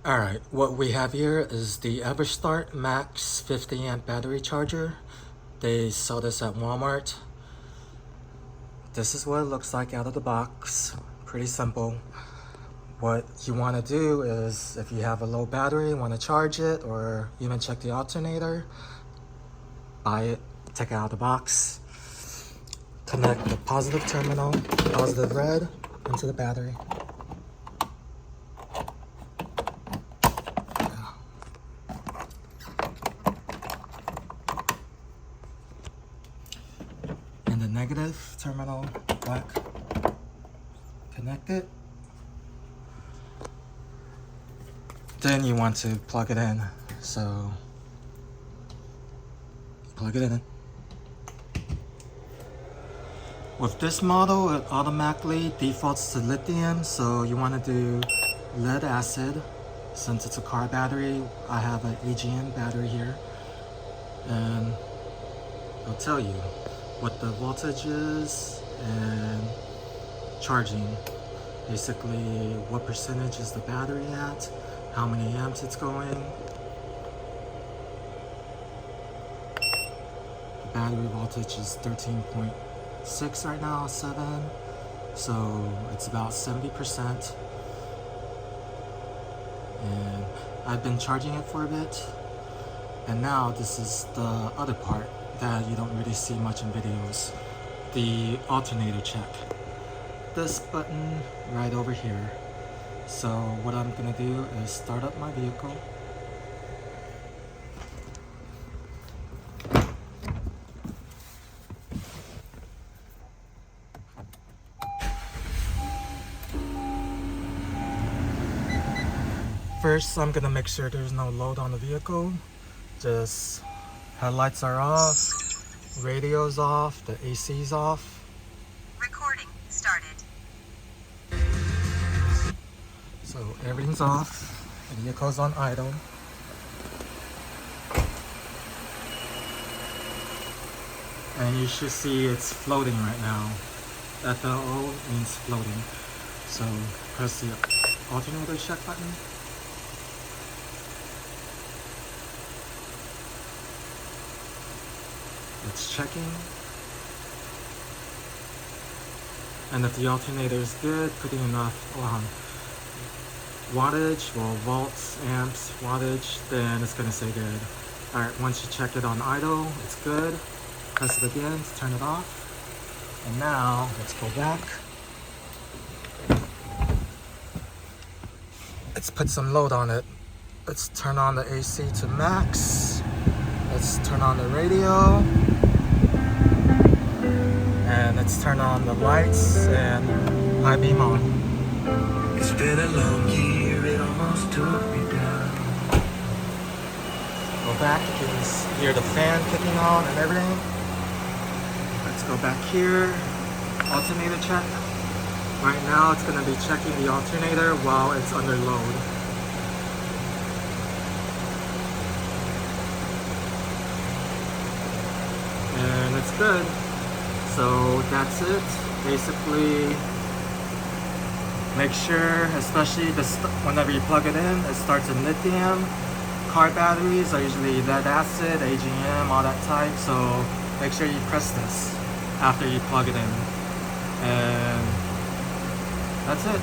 Alright, what we have here is the Everstart MAXX 50A battery charger. They sell this at Walmart. This is what it looks like out of the box. Pretty simple. What you want to do is, if you have a low battery, want to charge it, or even check the alternator, buy it, take it out of the box, connect the positive terminal, positive red, into the battery. And the negative terminal, black, connect it. Then you want to plug it in. So plug it in. With this model, it automatically defaults to lithium, so you want to do lead acid. Since it's a car battery, I have an AGM battery here, and it'll tell you what the voltage is and charging. Basically, what percentage is the battery at, how many amps it's going. The battery voltage is 13.6 right now, 7. So it's about 70%. And I've been charging it for a bit. And now this is the other part that you don't really see much in videos. The alternator check. This button right over here. So what I'm gonna do is start up my vehicle. First, I'm gonna make sure there's no load on the vehicle. Just headlights are off, radio's off, the AC's off. Recording started. So everything's off, the vehicle's on idle. And you should see it's floating right now. FLO means floating. So press the alternator check button. It's checking. And if the alternator is good, putting enough wattage, well, volts, amps, wattage, then it's gonna say good. Alright, once you check it on idle, it's good. Press it again to turn it off. And now, let's go back. Let's put some load on it. Let's turn on the AC to max. Let's turn on the radio. And let's turn on the lights and high beam on. It's been a long year, it almost took me down. Go back, you can hear the fan kicking on and everything. Let's go back here, alternator check. Right now it's going to be checking the alternator while it's under load. And it's good. So that's it. Basically, make sure, especially whenever you plug it in, it starts in lithium. Car batteries are usually lead acid, AGM, all that type. So make sure you press this after you plug it in. And that's it.